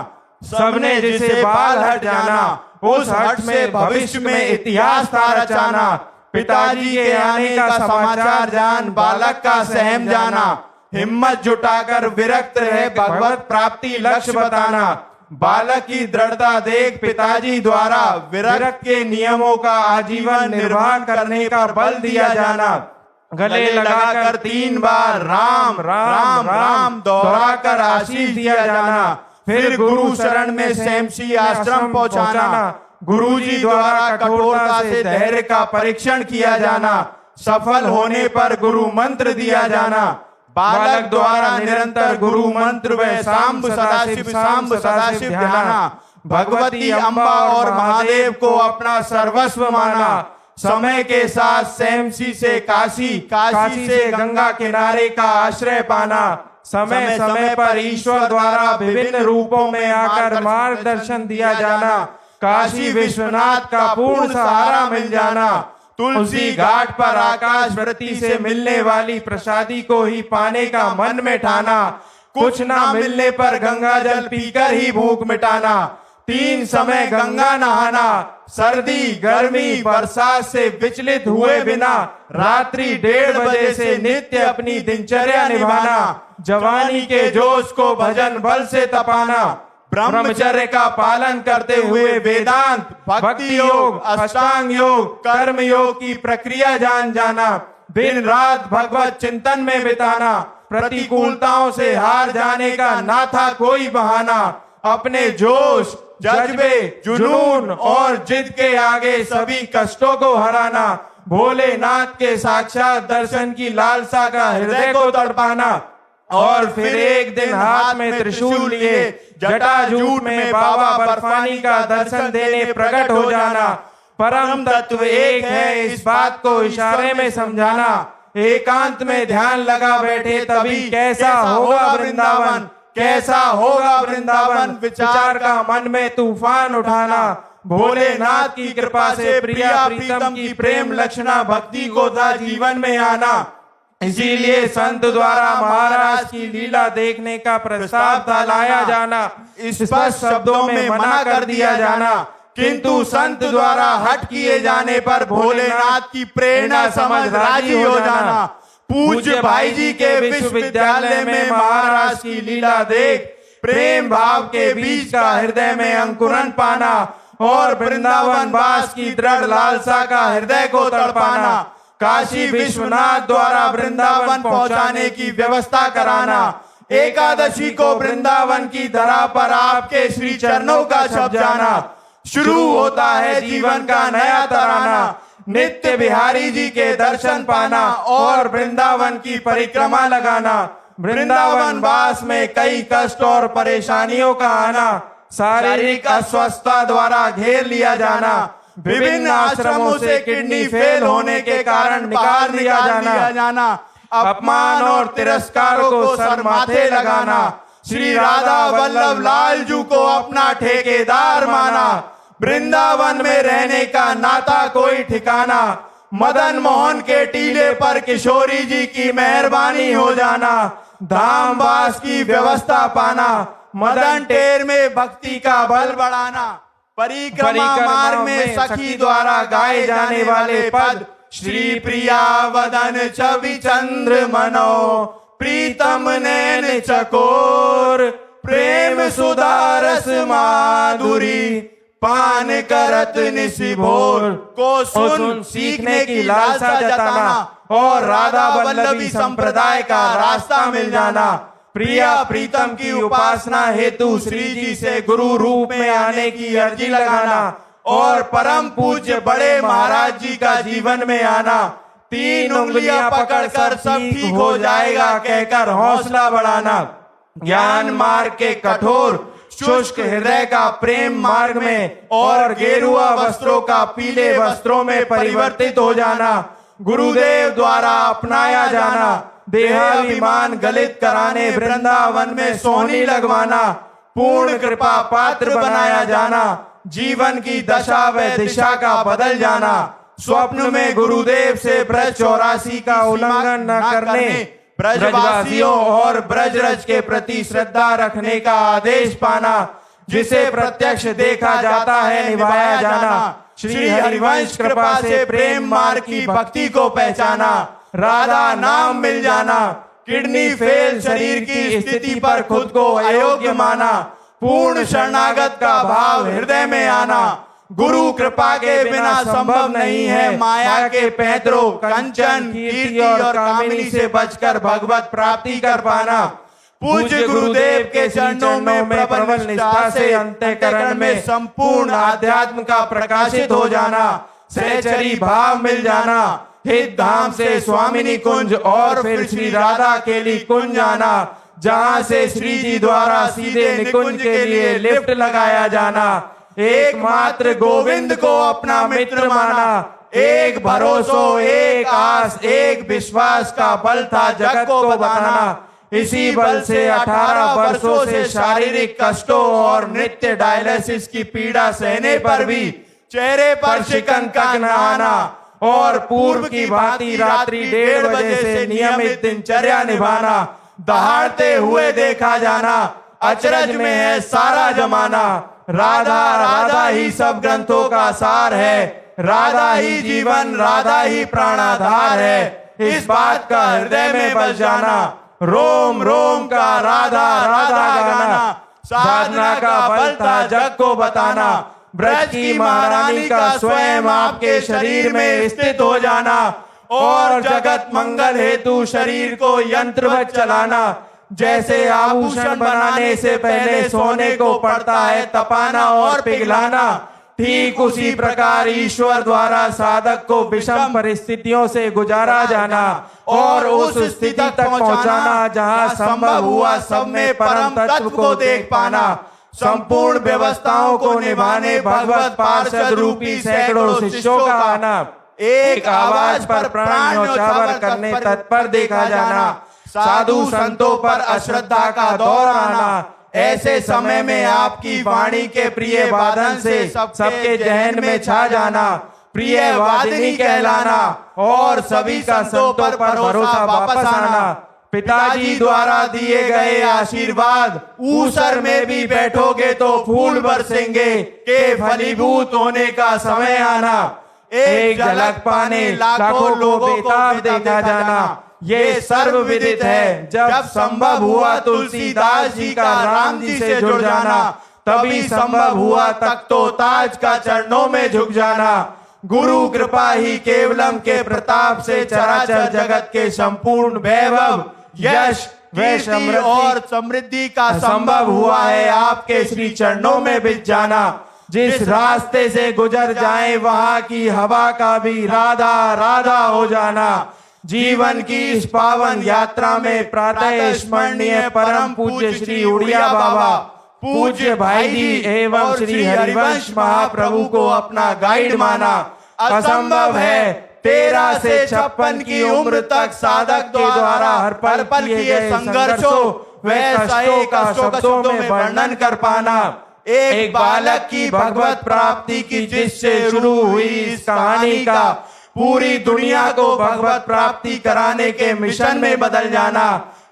सबने जिसे बाल हट जाना, उस हट से भविष्य में इतिहास था रचाना। पिताजी के आने का समाचार जान बालक का सहम जाना, हिम्मत जुटाकर विरक्त रहे भगवत प्राप्ति लक्ष्य बताना। बालक की दृढ़ता देख पिताजी द्वारा विरक्त के नियमों का आजीवन निर्वाह करने का बल दिया जाना। गले लगाकर 3 बार राम राम राम दोहराकर आशीष दिया जाना। फिर गुरु शरण में सेमसी आश्रम पहुंचाना। गुरुजी द्वारा कठोरता से धैर्य का परीक्षण किया जाना। सफल होने पर गुरु मंत्र दिया जाना। बालक द्वारा निरंतर गुरु मंत्र व सांब सदाशिव ध्याना। भगवती अम्बा और महादेव को अपना सर्वस्व माना। समय के साथ सेमसी से काशी, काशी से गंगा किनारे का आश्रय पाना। समय समय पर ईश्वर द्वारा विभिन्न रूपों में आकर मार्गदर्शन दिया जाना। काशी विश्वनाथ का पूर्ण सहारा मिल जाना। तुलसी घाट पर आकाश वृत्ति से मिलने वाली प्रसादी को ही पाने का मन में ठाना। कुछ ना मिलने पर गंगा जल पीकर ही भूख मिटाना। 3 समय गंगा नहाना। सर्दी गर्मी बरसात से विचलित हुए बिना रात्रि 1:30 बजे से नित्य अपनी दिनचर्या निभाना। जवानी के जोश को भजन बल से तपाना। ब्रह्मचर्य का पालन करते हुए वेदांत, भक्ति योग, अष्टांग योग, कर्म योग की प्रक्रिया जान जाना। दिन रात भगवत चिंतन में बिताना। प्रतिकूलताओं से हार जाने का ना था कोई बहाना। अपने जोश, जज्बे, जुनून और जिद के आगे सभी कष्टों को हराना। भोलेनाथ के साक्षात दर्शन की लालसा का हृदय को तड़पाना। और फिर एक दिन हाथ में त्रिशूल लिए जटाजूट में बाबा बर्फानी का दर्शन देने प्रकट हो जाना। परम तत्व एक है, इस बात को इशारे में समझाना। एकांत में ध्यान लगा बैठे तभी कैसा होगा वृंदावन, कैसा होगा वृंदावन, विचार का मन में तूफान उठाना। भोलेनाथ की कृपा से प्रिया प्रीतम की प्रेम लक्षणा भक्ति को था जीवन में आना। इसीलिए संत द्वारा महाराज की लीला देखने का प्रस्ताव था लाया जाना। स्पष्ट शब्दों में मना कर दिया जाना, किंतु संत द्वारा हट किए जाने पर भोलेनाथ की प्रेरणा समझ राजी हो जाना। पूज्य भाई जी के विश्वविद्यालय में महाराज की लीला देख प्रेम भाव के बीज का हृदय में अंकुरन पाना और वृंदावन वास की दृढ़ लालसा का हृदय को तड़पाना। काशी विश्वनाथ द्वारा वृंदावन पहुंचाने की व्यवस्था कराना। एकादशी को वृंदावन की धरा पर आपके श्री चरणों का छप जाना। शुरू होता है जीवन का नया तराना। नित्य बिहारी जी के दर्शन पाना और वृंदावन की परिक्रमा लगाना। वृंदावन वास में कई कष्ट और परेशानियों का आना। शारीरिक अस्वस्थता द्वारा घेर लिया जाना। विभिन्न आश्रमों से किडनी फेल होने के कारण निकाल दिया जाना। अपमान और तिरस्कारों को सर माथे लगाना। श्री राधा वल्लभ लाल जी को अपना ठेकेदार माना। वृंदावन में रहने का नाता कोई ठिकाना। मदन मोहन के टीले पर किशोरी जी की मेहरबानी हो जाना। धाम वास की व्यवस्था पाना। मदन टेर में भक्ति का बल बढ़ाना। परिक्रमा मार्ग में सखी द्वारा गाए जाने वाले पद श्री प्रिया वदन छवि चंद्र मनो प्रीतम नैन चकोर प्रेम सुधा रस माधुरी पान करत निशिभोर को सुन सीखने की लालसा जताना और राधा वल्लभी संप्रदाय का रास्ता मिल जाना। प्रिया प्रीतम की उपासना हेतु श्री जी से गुरु रूप में आने की अर्जी लगाना और परम पूज्य बड़े महाराज जी का जीवन में आना। 3 उंगलियां पकड़कर सब ठीक हो जाएगा कहकर हौसला बढ़ाना। ज्ञान मार्ग के कठोर शुष्क हृदय का प्रेम मार्ग में और गेरुआ वस्त्रों का पीले वस्त्रों में परिवर्तित हो जाना। गुरुदेव द्वारा अपनाया जाना। देहाभिमान गलित कराने वृंदावन में सोहनी लगवाना। पूर्ण कृपा पात्र बनाया जाना। जीवन की दशा व दिशा का बदल जाना। स्वप्न में गुरुदेव से ब्रज 84 का उल्लंघन न करने, ब्रजवासियों और ब्रजरज के प्रति श्रद्धा रखने का आदेश पाना। जिसे प्रत्यक्ष देखा जाता है निभाया जाना। श्री हरिवंश कृपा से प्रेम मार्ग की भक्ति को पहचाना। राधा नाम मिल जाना। किडनी फेल शरीर की स्थिति पर खुद को अयोग्य माना। पूर्ण शरणागत का भाव हृदय में आना। गुरु कृपा के बिना संभव नहीं है माया के पैतरों कंचन कीर्ति और कामिनी से बचकर भगवत प्राप्ति कर पाना। पूज्य गुरुदेव के चरणों में प्रबल निष्ठा से अंतःकरण में संपूर्ण आध्यात्म का प्रकाशित हो जाना। सहचरी भाव मिल जाना। हित धाम से स्वामिनी कुंज और फिर श्री राधा केली कुंज आना। जहां से श्री जी द्वारा सीधे निकुंज के लिए लिफ्ट लगाया जाना। एकमात्र गोविंद को अपना मित्र माना, एक भरोसो, एक आस, एक विश्वास का बल था जगत को बताना। इसी बल से 18 वर्षों से शारीरिक कष्टों और नित्य डायलिसिस की पीड़ा सहने पर भी चेहरे पर शिकन का न आना और पूर्व की भांति रात्रि 1:30 बजे से नियमित दिनचर्या निभाना। दहाड़ते हुए देखा जाना, अचरज में है सारा जमाना। राधा राधा ही सब ग्रंथों का सार है, राधा ही जीवन, राधा ही प्राणाधार है। इस बात का हृदय में बस जाना, रोम रोम का राधा राधा गाना। साधना का बल था जग को बताना, ब्रज की महारानी का स्वयं आपके शरीर में स्थित हो जाना और जगत मंगल हेतु शरीर को यंत्रवत चलाना। जैसे आभूषण बनाने से पहले सोने को पड़ता है तपाना और पिघलाना, ठीक उसी प्रकार ईश्वर द्वारा साधक को विषम परिस्थितियों से गुजारा जाना और उस स्थिति तक पहुंचाना जहां संभव हुआ सब में परम तत्व को देख पाना। संपूर्ण व्यवस्थाओं को निभाने भगवत पार्षद रूपी सैकड़ों शिष्यों का आना, एक आवाज पर प्राण न्योछावर करने तत्पर देखा जाना। साधु संतों पर अश्रद्धा का दौर आना, ऐसे समय में आपकी वाणी के प्रिय वादन से सबके जहन में छा जाना। प्रिय वादिनी कहलाना और सभी का संतों पर भरोसा वापस आना। पिताजी द्वारा दिए गए आशीर्वाद, ऊसर में भी बैठोगे तो फूल बरसेंगे के फलीभूत होने का समय आना। एक झलक पाने लाखों लोगों को बेताब देखा जाना, ये सर्व विदित है। जब संभव हुआ तुलसीदास जी का राम जी से जुड़ जाना, तभी संभव हुआ तख्तो ताज का चरणों में झुक जाना। गुरु कृपा ही केवलम के प्रताप से चराचर जगत के संपूर्ण वैभव, यश, कीर्ति और समृद्धि का संभव हुआ है आपके श्री चरणों में बिछ जाना। जिस रास्ते से गुजर जाए वहां की हवा का भी राधा राधा हो जाना। जीवन की इस पावन यात्रा में प्रातः स्मरणीय परम पूज्य श्री उड़िया बाबा, पूज्य भाई जी एवं श्री हरिवंश महाप्रभु को अपना गाइड माना। असंभव है 13 से 56 की उम्र तक साधक के द्वारा हर पल किए संघर्षों व कष्टों का शब्दों में वर्णन कर पाना। एक बालक की भगवत प्राप्ति की जिससे शुरू हुई इस कहानी का पूरी दुनिया को भगवत प्राप्ति कराने के मिशन में बदल जाना।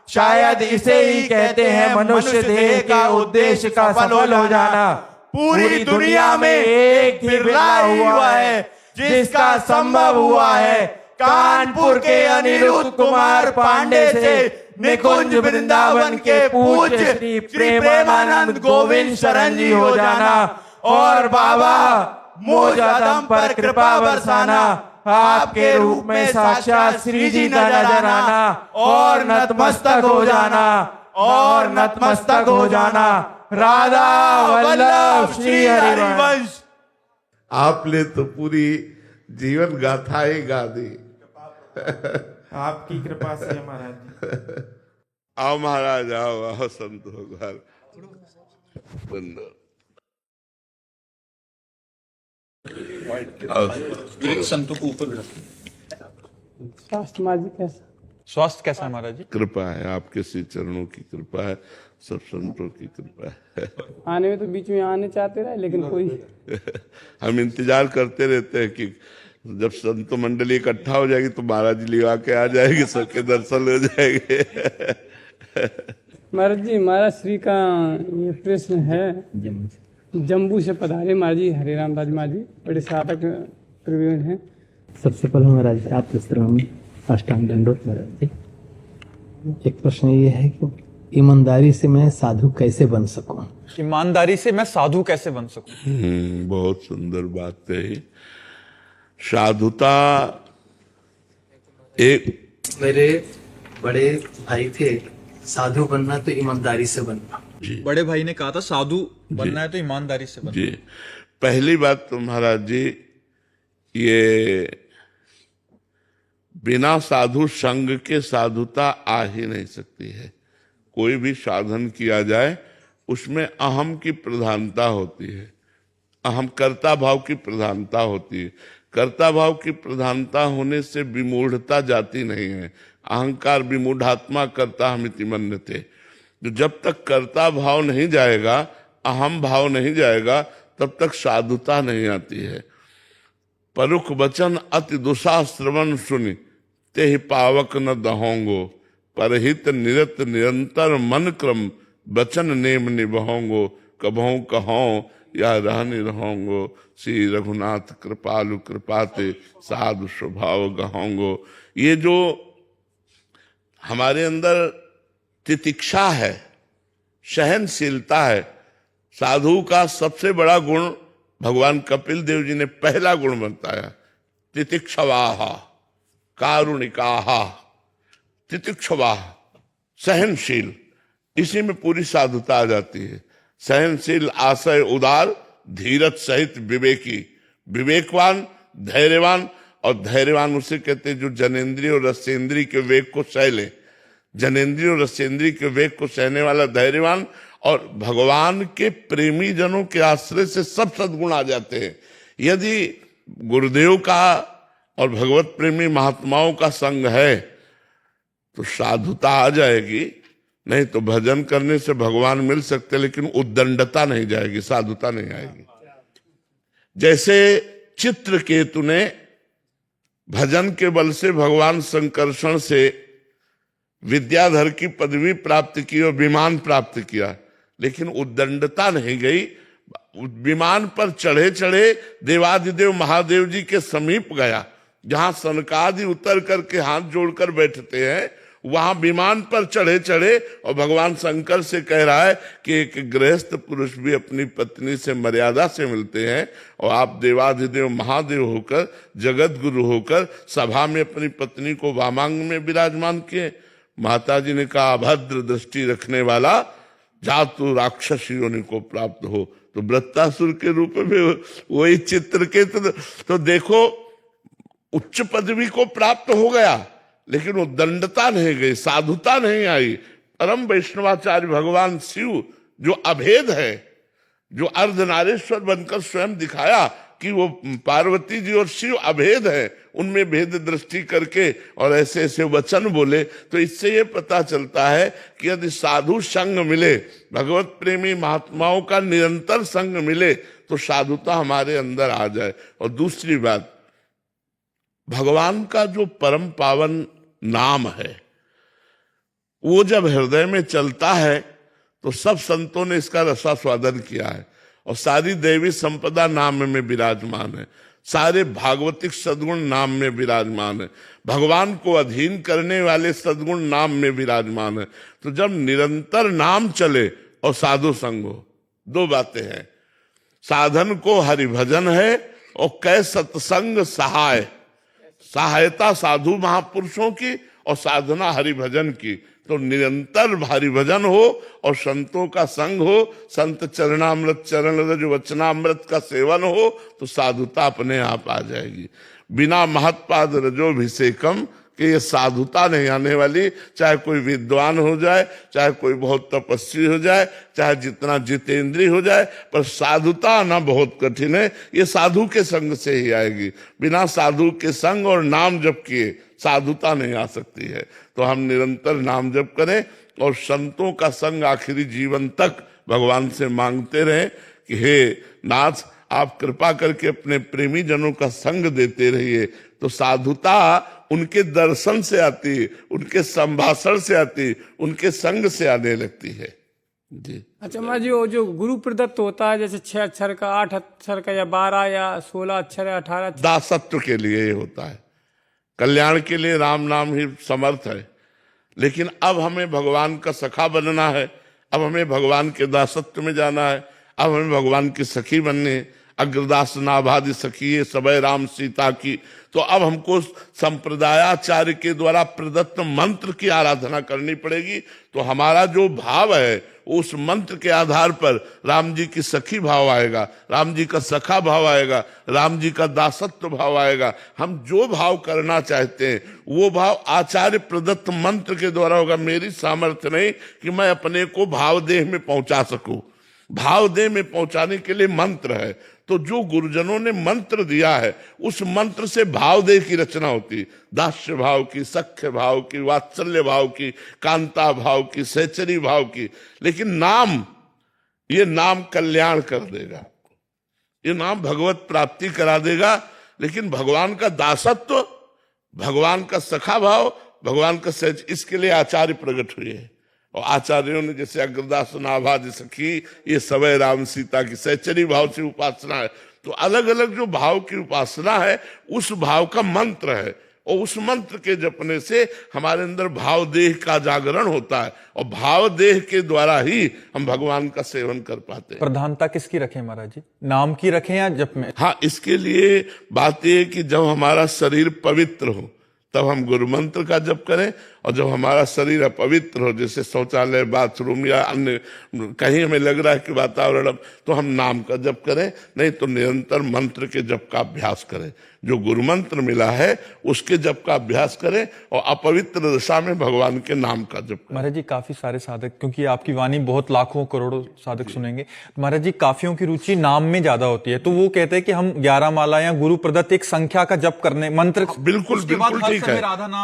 शायद इसे ही कहते हैं मनुष्य देह के उद्देश्य का सफल हो जाना। पूरी दुनिया में एक भी बिरला हुआ है जिसका संभव हुआ है। कानपुर के अनिरुद्ध कुमार पांडे से निकुंज वृंदावन के पूज्य श्री प्रेमानंद गोविंद शरण जी हो जाना और बाबा मुझ अदम पर कृपा बरसाना। आपके रूप में साक्षात श्री जी नजर आना और नतमस्तक हो जाना और नतमस्तक हो जाना। राधा वल्लभ श्री हरिवंश। आपने तो पूरी जीवन गाथा ही गा दी। आपकी कृपा से महाराज। आओ महाराज, आओ संत हो घर। संतों को ऊपर स्वास्थ्य महाराज जी कैसा? स्वास्थ्य कैसा है महाराज जी? कृपा है, आपके श्री चरणों की कृपा है, सब संतों की कृपा है। आने में तो बीच में आने चाहते रहे लेकिन कोई हम इंतजार करते रहते हैं कि जब संत मंडली इकट्ठा हो जाएगी तो महाराज जी लिवा के आ जाएगी, सबके दर्शन हो जाएंगे। महाराज जी, महाराज श्री का ये प्रश्न है। जम्बू से पधारे महाराज जी हरिराम दास महाराज जी, बड़े साधक प्रवीण हैं। सबसे पहले महाराज जी आप इस तरह में अष्टांग दंडोत महाराज जी। एक प्रश्न ये है कि ईमानदारी से मैं साधु कैसे बन सकूं? ईमानदारी से मैं साधु कैसे बन सकूं? बहुत सुंदर बात कही। साधुता एक मेरे बड़े भाई थे, साधु बनना तो ईमानदारी से बनना। बड़े भाई ने कहा था साधु बनना है तो ईमानदारी से बनना। जी, पहली बात तो महाराज जी, ये बिना साधु संग के साधुता आ ही नहीं सकती है। कोई भी साधन किया जाए उसमें अहम की प्रधानता होती है, अहम कर्ता भाव की प्रधानता होती है। कर्ता भाव की प्रधानता होने से विमूढ़ता जाती नहीं है। अहंकार विमूढ़ात्मा कर्ता हमिति मन्यते। तो जब तक कर्ता भाव नहीं जाएगा, अहम भाव नहीं जाएगा, तब तक साधुता नहीं आती है। परुख वचन अति दुसा श्रवण सुनि ते ही पावक न दहोंगो, परहित निरत निरंतर मन क्रम वचन नेम निभोंगो, कभों कहों या रहने रहोंगो, श्री रघुनाथ कृपालु कृपाते साधु स्वभाव गहोंगो। ये जो हमारे अंदर तितिक्षा है, सहनशीलता है, साधु का सबसे बड़ा गुण भगवान कपिल देव जी ने पहला गुण बताया, तितिक्षवाहा कारुणिकाहा। तितिक्षवाह सहनशील, इसी में पूरी साधुता आ जाती है। सहनशील, आशय उदार, धीरज सहित विवेकी। विवेकवान, धैर्यवान, और धैर्यवान उसे कहते हैं जो जनेंद्रिय और रसेंद्रिय के वेग को सह ले। जनेंद्रिय और रसेंद्रिय के वेग को सहने वाला धैर्यवान। और भगवान के प्रेमी जनों के आश्रय से सब सद्गुण आ जाते हैं। यदि गुरुदेव का और भगवत प्रेमी महात्माओं का संग है तो साधुता आ जाएगी। नहीं तो भजन करने से भगवान मिल सकते, लेकिन उद्दंडता नहीं जाएगी, साधुता नहीं आएगी। जैसे चित्रकेतु ने भजन के बल से भगवान संकर्षण से विद्याधर की पदवी प्राप्त की और विमान प्राप्त किया, लेकिन उद्दंडता नहीं गई। विमान पर चढ़े चढ़े देवादिदेव महादेव जी के समीप गया, जहां सनकादि उतर करके हाथ जोड़कर बैठते हैं, वहां विमान पर चढ़े चढ़े और भगवान शंकर से कह रहा है कि एक गृहस्थ पुरुष भी अपनी पत्नी से मर्यादा से मिलते हैं, और आप देवाधिदेव महादेव होकर, जगत गुरु होकर सभा में अपनी पत्नी को वामांग में विराजमान किए। माता जी ने कहा, अभद्र दृष्टि रखने वाला, जा तू राक्षस योनि को प्राप्त हो। तो वृत्तासुर के रूप में वही चित्र के तो देखो उच्च पदवी को प्राप्त हो गया, लेकिन वो दंडता नहीं गई, साधुता नहीं आई। परम वैष्णवाचार्य भगवान शिव जो अभेद है, जो अर्धनारेश्वर बनकर स्वयं दिखाया कि वो पार्वती जी और शिव अभेद है, उनमें भेद दृष्टि करके और ऐसे ऐसे वचन बोले, तो इससे ये पता चलता है कि यदि साधु संग मिले, भगवत प्रेमी महात्माओं का निरंतर संग मिले, तो साधुता हमारे अंदर आ जाए। और दूसरी बात, भगवान का जो परम पावन नाम है, वो जब हृदय में चलता है तो सब संतों ने इसका रसास्वादन किया है, और सारी दैवी संपदा नाम में विराजमान है, सारे भागवतिक सद्गुण नाम में विराजमान है, भगवान को अधीन करने वाले सद्गुण नाम में विराजमान है। तो जब निरंतर नाम चले और साधु संग हो, दो बातें हैं, साधन को हरिभजन है और कै सत्संग सहाय, सहायता साधु महापुरुषों की और साधना हरिभजन की। तो निरंतर हरिभजन हो और संतों का संग हो, संत चरणामृत चरण रज वचनामृत का सेवन हो, तो साधुता अपने आप आ जाएगी। बिना महत्पाद रजोभिषेकम कि ये साधुता नहीं आने वाली, चाहे कोई विद्वान हो जाए, चाहे कोई बहुत तपस्वी हो जाए, चाहे जितना जितेंद्रीय हो जाए, पर साधुता आना बहुत कठिन है। ये साधु के संग से ही आएगी। बिना साधु के संग और नाम जप किए साधुता नहीं आ सकती है। तो हम निरंतर नाम जप करें और संतों का संग आखिरी जीवन तक भगवान से मांगते रहें कि हे नाथ, आप कृपा करके अपने प्रेमी जनों का संग देते रहिए। तो साधुता उनके दर्शन से आती, उनके संभाषण से आती, उनके संग से आने लगती है। जी अच्छा महाराज जी, वो जो गुरु प्रदत्त होता है, जैसे 6 अक्षर का, 8 अक्षर का, या 12 या 16 अक्षर या 18 अक्षर, दासत्व के लिए ये होता है, कल्याण के लिए राम नाम ही समर्थ है। लेकिन अब हमें भगवान का सखा बनना है, अब हमें भगवान के दासत्व में जाना है, अब हमें भगवान की सखी बननी है, अग्रदास नाभादि सखी सबय राम सीता की। तो अब हमको संप्रदायाचार्य के द्वारा प्रदत्त मंत्र की आराधना करनी पड़ेगी। तो हमारा जो भाव है उस मंत्र के आधार पर राम जी की सखी भाव आएगा, राम जी का सखा भाव आएगा, राम जी का दासत्व भाव आएगा। हम जो भाव करना चाहते हैं वो भाव आचार्य प्रदत्त मंत्र के द्वारा होगा। मेरी सामर्थ्य नहीं कि मैं अपने को भाव देह में पहुंचा सकूं। भाव देह में पहुंचाने के लिए मंत्र है। तो जो गुरुजनों ने मंत्र दिया है उस मंत्र से भाव देह की रचना होती है। दास्य भाव की, सख्य भाव की, वात्सल्य भाव की, कांता भाव की, सहचरी भाव की। लेकिन नाम, ये नाम कल्याण कर देगा, ये नाम भगवत प्राप्ति करा देगा। लेकिन भगवान का दासत्व, भगवान का सखा भाव, भगवान का सहज, इसके लिए आचार्य प्रकट हुए हैं। और आचार्यों ने जैसे अग्रदास नाभादि सखी, ये सबय राम सीता की सहचरी भाव से उपासना है। तो अलग अलग जो भाव की उपासना है उस भाव का मंत्र है, और उस मंत्र के जपने से हमारे अंदर भाव देह का जागरण होता है, और भाव देह के द्वारा ही हम भगवान का सेवन कर पाते हैं। प्रधानता किसकी रखें महाराज जी, नाम की रखें या जप में? हाँ, इसके लिए बात यह है कि जब हमारा शरीर पवित्र हो तब हम गुरु मंत्र का जप करें, और जब हमारा शरीर अपवित्र हो, जैसे शौचालय, बाथरूम या अन्य कहीं हमें लग रहा है कि वातावरण, तो हम नाम का जप करें। नहीं तो निरंतर मंत्र के जप का अभ्यास करें। जो गुरु मंत्र मिला है उसके जप का अभ्यास करें, और अपवित्र दशा में भगवान के नाम का जप करें। महाराज जी काफी सारे साधक, क्योंकि आपकी वाणी बहुत लाखों करोड़ों साधक सुनेंगे, महाराज जी काफियों की रुचि नाम में ज्यादा होती है। तो वो कहते हैं कि हम 11 माला या गुरु प्रदत्त एक संख्या का जप करने, मंत्र, बिल्कुल बिल्कुल ठीक है,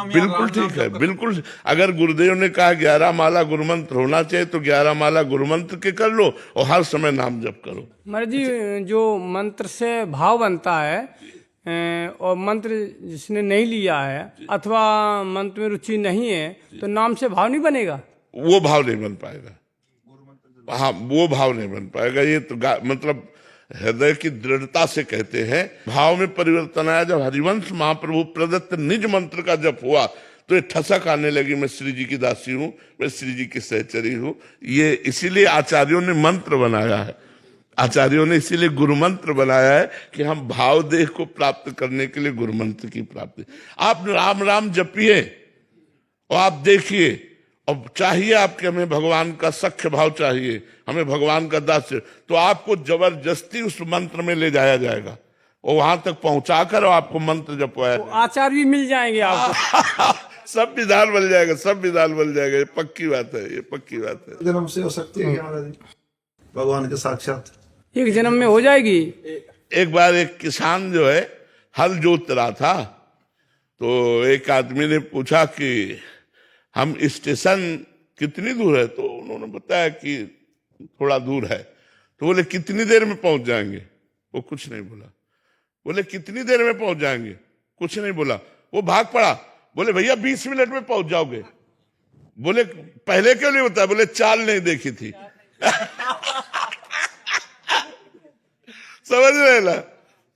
बिल्कुल ठीक है, बिल्कुल। अगर गुरुदेव ने कहा 11 माला गुरु मंत्र होना चाहिए तो 11 माला गुरु मंत्र के कर लो, और हर समय नाम जप करो। महाराज जी, जो मंत्र से भाव बनता है, और मंत्र जिसने नहीं लिया है अथवा मंत्र में रुचि नहीं है, तो नाम से भाव नहीं बनेगा, वो भाव नहीं बन पाएगा। हाँ, वो भाव नहीं बन पाएगा। ये तो मतलब हृदय की दृढ़ता से कहते हैं। भाव में परिवर्तन आया जब हरिवंश महाप्रभु प्रदत्त निज मंत्र का जप हुआ, तो ये ठसक आने लगी, मैं श्री जी की दासी हूं, मैं श्री जी की सहचरी हूं। ये इसीलिए आचार्यों ने मंत्र बनाया है, आचार्यों ने इसीलिए गुरु मंत्र बनाया है कि हम भाव देह को प्राप्त करने के लिए गुरु मंत्र की प्राप्ति। आप राम राम जपिए और आप देखिए, और चाहिए आपके, हमें भगवान का सख्य भाव चाहिए, हमें भगवान का दास्य, तो आपको जबरदस्ती उस मंत्र में ले जाया जाएगा, और वहां तक पहुंचाकर और आपको मंत्र जपवाया जाएगा। आचार्य भी मिल जाएंगे आपको। सब विधान बन जाएगा, सब विधान बन जाएगा। ये पक्की बात है, ये पक्की बात है। जन्म से हो सकती है क्या महाराज जी, भगवान के साक्षात? एक जन्म में हो जाएगी। एक बार एक किसान जो है हल जोत रहा था, तो एक आदमी ने पूछा कि हम स्टेशन कितनी दूर है, तो उन्होंने बताया कि थोड़ा दूर है। तो बोले कितनी देर में पहुंच जाएंगे? वो कुछ नहीं बोला। बोले कितनी देर में पहुंच जाएंगे? कुछ नहीं बोला। वो भाग पड़ा, बोले भैया 20 मिनट में पहुंच जाओगे। बोले पहले क्यों नहीं बताया? बोले चाल नहीं देखी थी। समझ रहे ना?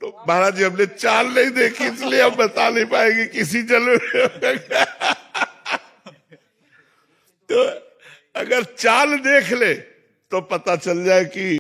तो महाराज जी हमने चाल नहीं देखी इसलिए हम बता नहीं पाएंगे किसी चलो। तो अगर चाल देख ले तो पता चल जाए कि